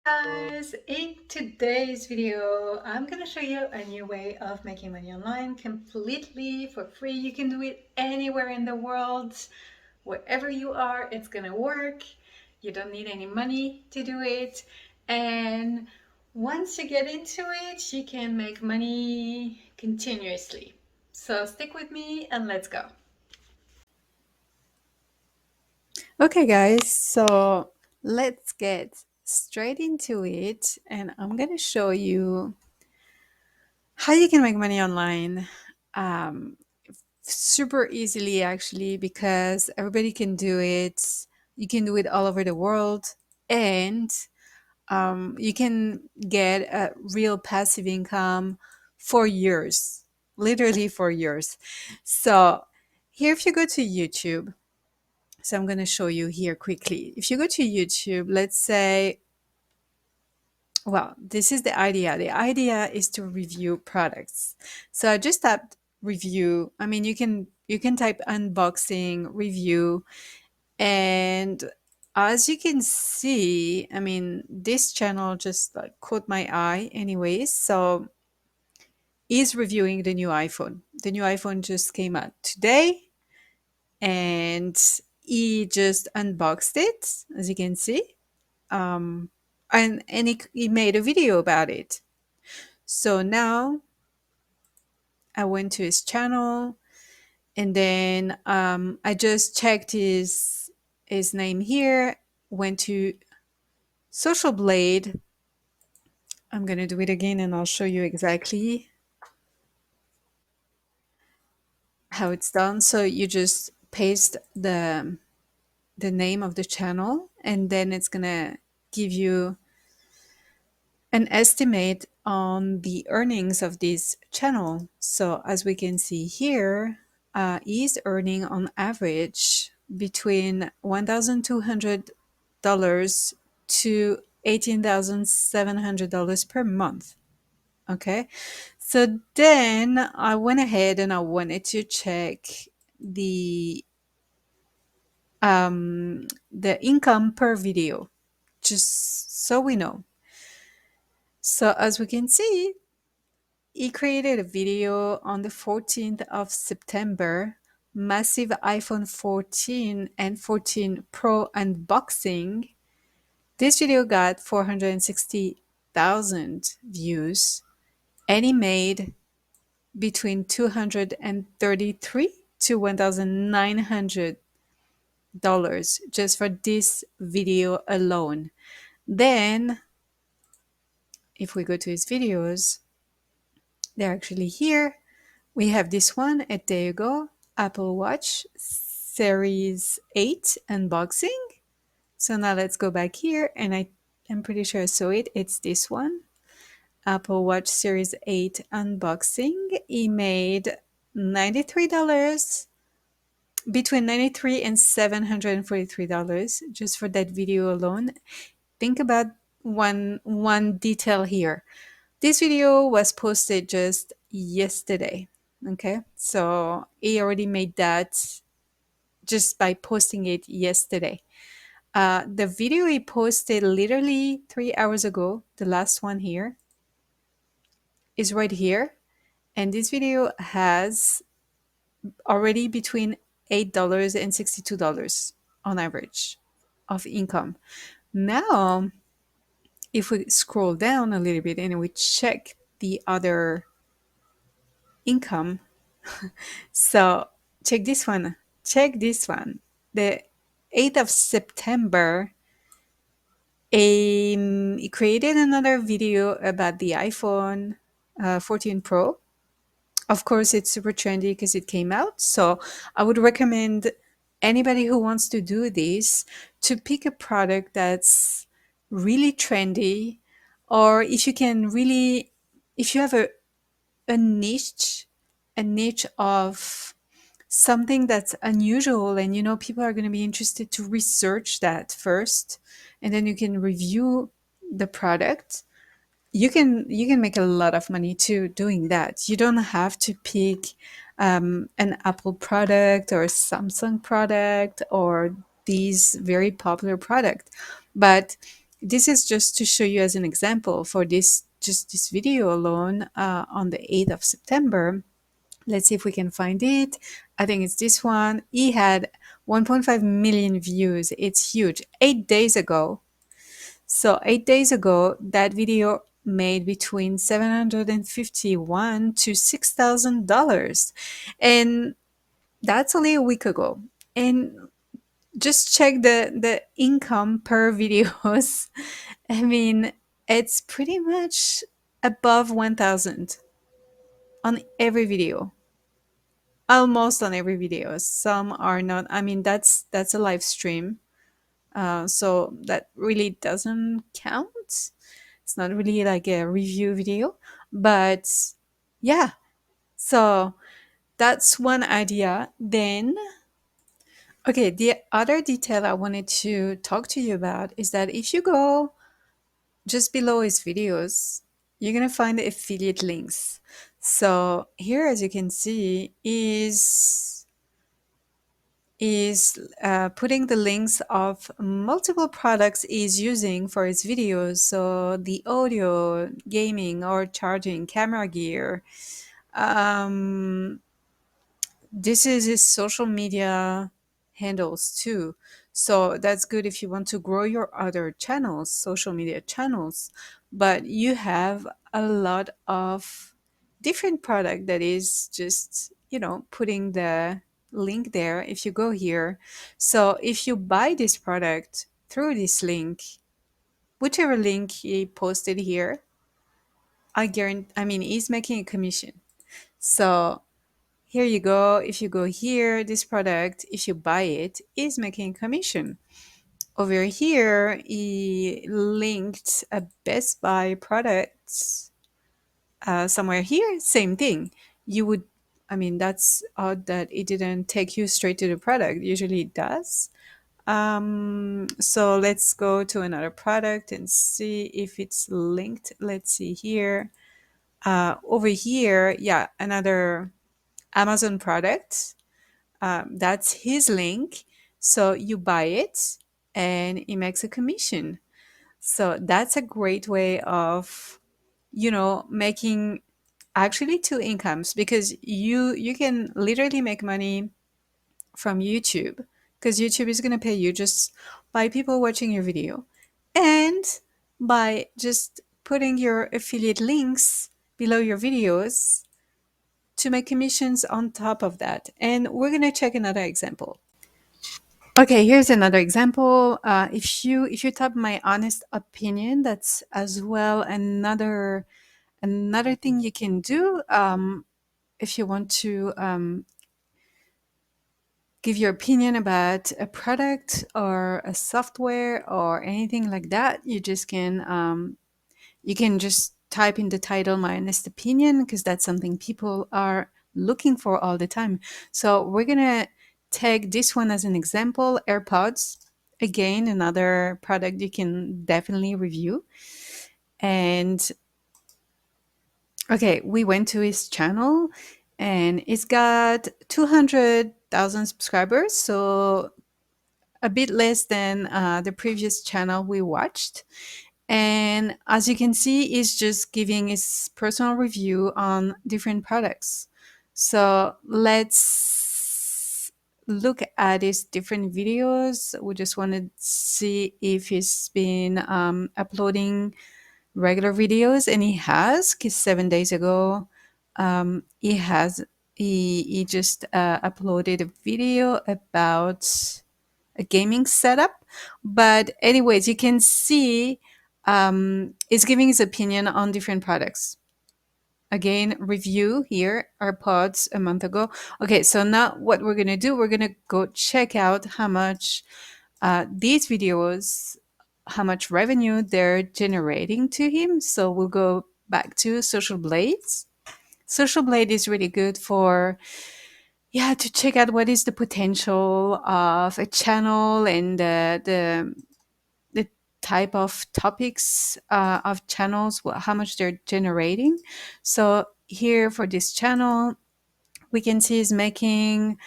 Guys, in today's video, I'm gonna show you a new way of making money online completely for free. You can do it anywhere in the world, wherever you are, it's gonna work. You don't need any money to do it. And once you get into it, you can make money continuously. So stick with me and let's go. Okay, guys, so let's get straight into it, and I'm gonna show you how you can make money online um, super easily, actually, because everybody can do it. You can do it all over the world, and you can get a real passive income for years, literally for years. So, here, if you go to YouTube, so I'm going to show you here quickly. If you go to YouTube, let's say, well, this is the idea. The idea is to review products. So I just tapped review. I mean, you can type unboxing review, and as you can see, I mean, this channel just like caught my eye anyways. So is reviewing the new iPhone. The new iPhone just came out today, and he just unboxed it, as you can see, um, and he made a video about it. So now I went to his channel, and then I just checked his name here. Went to Social Blade. I'm gonna do it again, and I'll show you exactly how it's done. So you just paste the name of the channel, and then it's gonna give you an estimate on the earnings of this channel. So as we can see here, is earning on average between $1,200 to $18,700 per month. Okay, so then I went ahead and I wanted to check the the income per video, just so we know. So as we can see, he created a video on the 14th of September, massive iPhone 14 and 14 Pro unboxing. This video got 460,000 views, and he made between 233 to $1,900 just for this video alone. Then, if we go to his videos, they're actually here. We have this one a day ago, Apple Watch Series 8 unboxing. So now let's go back here, and I'm pretty sure I saw it. It's this one, Apple Watch Series 8 unboxing. He made $93, between 93 and $743 just for that video alone. Think about one detail here. This video was posted just yesterday. Okay, so he already made that just by posting it yesterday. The video he posted literally 3 hours ago, the last one here, is right here. And this video has already between $8 and $62 on average of income. Now, if we scroll down a little bit and we check the other income, so check this one. Check this one. The 8th of September, he created another video about the iPhone 14 Pro. Of course, it's super trendy because it came out. So I would recommend anybody who wants to do this to pick a product that's really trendy, or if you can really, if you have a niche, a niche of something that's unusual, and you know people are going to be interested to research that first, and then you can review the product. You can make a lot of money too doing that. You don't have to pick an Apple product or a Samsung product or these very popular product, but this is just to show you as an example for this video alone on the 8th of September. Let's see if we can find it. I think it's this one. He had 1.5 million views. It's huge. 8 days ago. So 8 days ago, that video made between 751 to $6,000. And that's only a week ago. And just check the income per videos. I mean, it's pretty much above 1,000 on every video. Almost on every video. Some are not. I mean, that's a live stream, so that really doesn't count. It's not really like a review video, but yeah. So that's one idea. Then, okay, the other detail I wanted to talk to you about is that if you go just below his videos, you're gonna find the affiliate links. So here, as you can see, is putting the links of multiple products he's using for his videos. So the audio, gaming, or charging, camera gear. Um, this is his social media handles too. So that's good if you want to grow your other channels, social media channels. But you have a lot of different product that is just, putting the link there if you go here. So if you buy this product through this link, whichever link he posted here, he's making a commission. So here you go. If you go here, this product, if you buy it, is making a commission. Over here, he linked a Best Buy product somewhere here. Same thing. You would, that's odd that it didn't take you straight to the product. Usually it does. So let's go to another product and see if it's linked. Let's see here. Over here, yeah, another Amazon product. That's his link. So you buy it and he makes a commission. So that's a great way of, making actually two incomes, because you can literally make money from YouTube, because YouTube is going to pay you just by people watching your video and by just putting your affiliate links below your videos to make commissions on top of that. And we're going to check another example. Okay, here's another example. If you tap my honest opinion, that's as well another thing you can do. If you want to give your opinion about a product or a software or anything like that, you can just type in the title my honest opinion, because that's something people are looking for all the time. So we're gonna take this one as an example. AirPods, again, another product you can definitely review. And okay, we went to his channel and it's got 200,000 subscribers, so a bit less than the previous channel we watched. And as you can see, he's just giving his personal review on different products. So let's look at his different videos. We just want to see if he's been uploading regular videos, and he has, because 7 days ago, he has he just uploaded a video about a gaming setup. But anyways, you can see he's giving his opinion on different products. Again, review here, our pods a month ago. Okay, so now what we're gonna do, we're gonna go check out how much these videos, how much revenue they're generating to him. So we'll go back to Social Blades. Social Blade is really good for, yeah, to check out what is the potential of a channel and the type of topics of channels, how much they're generating. So here for this channel, we can see is making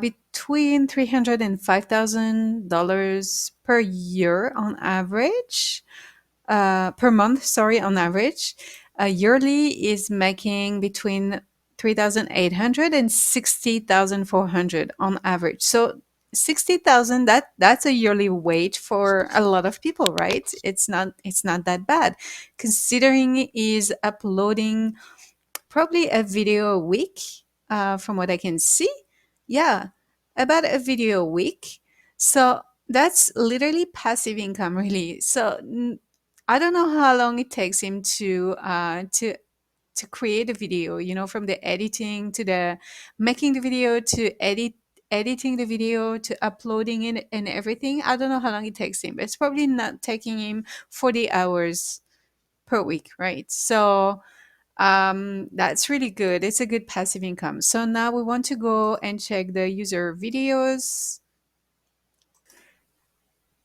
between $300 and $5,000 per year on average, per month, sorry, on average. Yearly is making between 3,800 and 60,400 on average. So 60,000, that's a yearly wage for a lot of people, right? It's not that bad considering is uploading probably a video a week, from what I can see. Yeah, about a video a week. So that's literally passive income, really. So I don't know how long it takes him to create a video. From the editing to the making the video to editing the video to uploading it and everything. I don't know how long it takes him, but it's probably not taking him 40 hours per week, right? So that's really good. It's a good passive income. So now we want to go and check the user videos.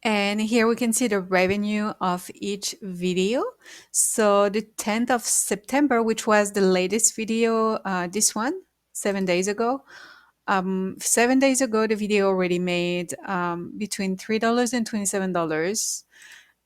And here we can see the revenue of each video. So the 10th of September, which was the latest video, this one, 7 days ago. 7 days ago, the video already made between $3 and $27.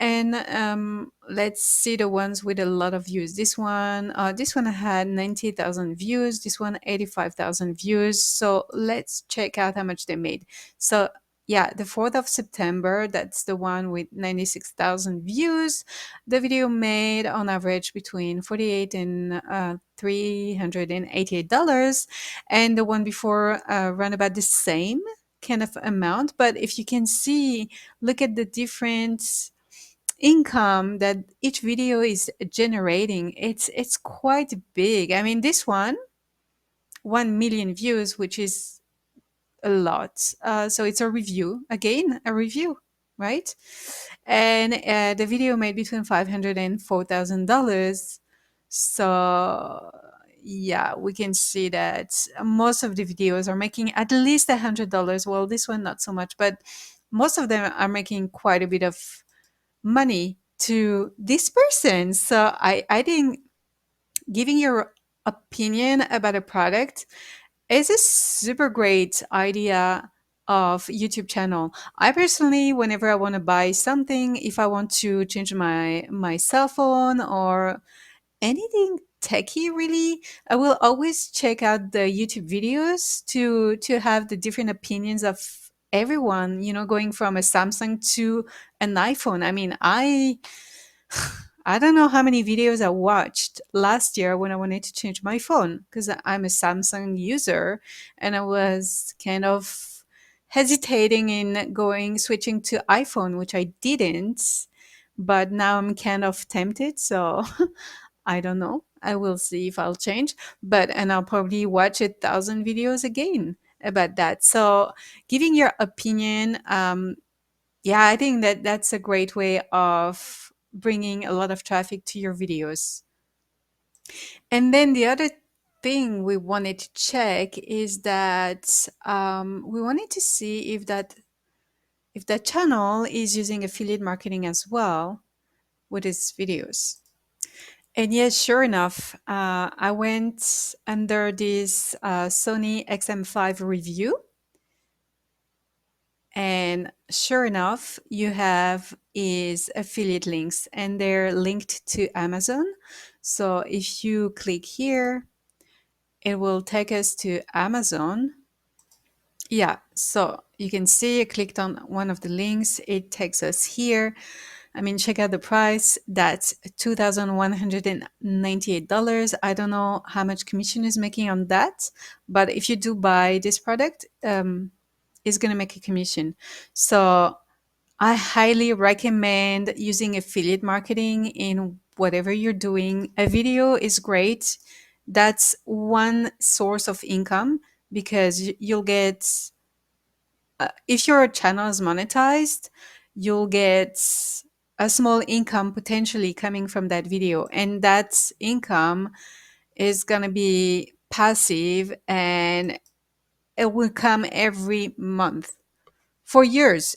And let's see the ones with a lot of views. This one had 90,000 views. This one 85,000 views. So let's check out how much they made. So yeah, the 4th of September, that's the one with 96,000 views. The video made on average between 48 and $388. And the one before ran about the same kind of amount. But if you can see, look at the different income that each video is generating. It's quite big. I mean, this one, 1 million views, which is a lot. So it's a review, again, a review, right? And the video made between $500 and $4,000. So yeah, we can see that most of the videos are making at least $100. Well, this one not so much, but most of them are making quite a bit of money to this person. So I think giving your opinion about a product is a super great idea of YouTube channel. I personally, whenever I want to buy something, if I want to change my cell phone or anything techie really, I will always check out the YouTube videos to have the different opinions of everyone, going from a Samsung to an iPhone. I mean, I don't know how many videos I watched last year when I wanted to change my phone because I'm a Samsung user and I was kind of hesitating in switching to iPhone, which I didn't. But now I'm kind of tempted. So I don't know. I will see if I'll change. And I'll probably watch 1,000 videos again about that. So giving your opinion, yeah, I think that that's a great way of bringing a lot of traffic to your videos. And then the other thing we wanted to check is that we wanted to see if that channel is using affiliate marketing as well with its videos. And yes, sure enough, I went under this Sony XM5 review. And sure enough, you have is affiliate links and they're linked to Amazon. So if you click here, it will take us to Amazon. Yeah, so you can see I clicked on one of the links. It takes us here. I mean, check out the price. That's $2,198. I don't know how much commission is making on that, but if you do buy this product, it's going to make a commission. So I highly recommend using affiliate marketing in whatever you're doing. A video is great. That's one source of income because you'll get, if your channel is monetized, you'll get a small income potentially coming from that video. And that income is going to be passive and it will come every month for years.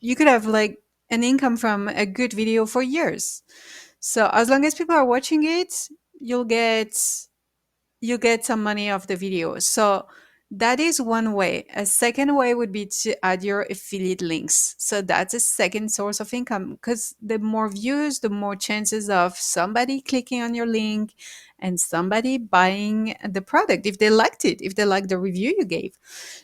You could have like an income from a good video for years. So as long as people are watching it, you'll get you get some money off the video. So that is one way. A second way would be to add your affiliate links. So that's a second source of income, because the more views, the more chances of somebody clicking on your link and somebody buying the product if they liked it, if they liked the review you gave.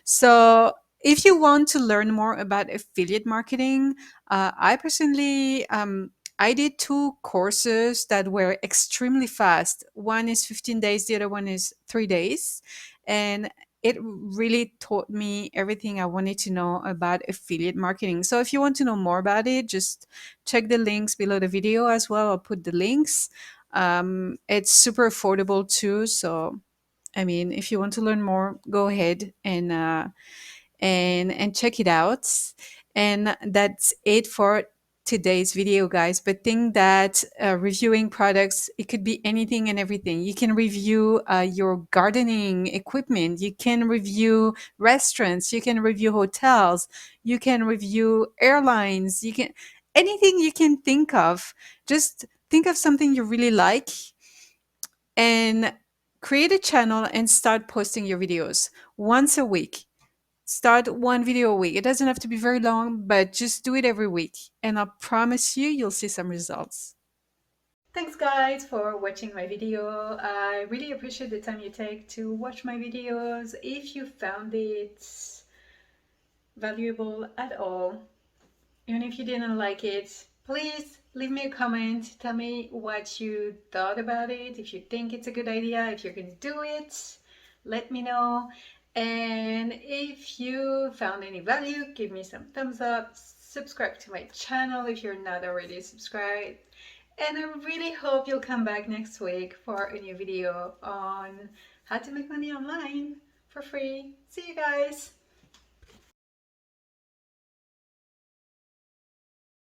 So if you want to learn more about affiliate marketing, I personally I did two courses that were extremely fast. One is 15 days, the other one is 3 days. And it really taught me everything I wanted to know about affiliate marketing. So if you want to know more about it, just check the links below the video as well. I'll put the links. It's super affordable too. So, I mean, if you want to learn more, go ahead and check it out. And that's it for today's video, guys. But think that reviewing products, it could be anything and everything. You can review your gardening equipment, you can review restaurants, you can review hotels, you can review airlines, you can anything you can think of. Just think of something you really like and create a channel and start posting your videos once a week. Start one video a week. It doesn't have to be very long, but just do it every week. And I promise you, you'll see some results. Thanks guys for watching my video. I really appreciate the time you take to watch my videos. If you found it valuable at all, even if you didn't like it, please leave me a comment. Tell me what you thought about it. If you think it's a good idea, if you're gonna do it, let me know. And if you found any value, give me some thumbs up. Subscribe to my channel if you're not already subscribed. And I really hope you'll come back next week for a new video on how to make money online for free. See you guys!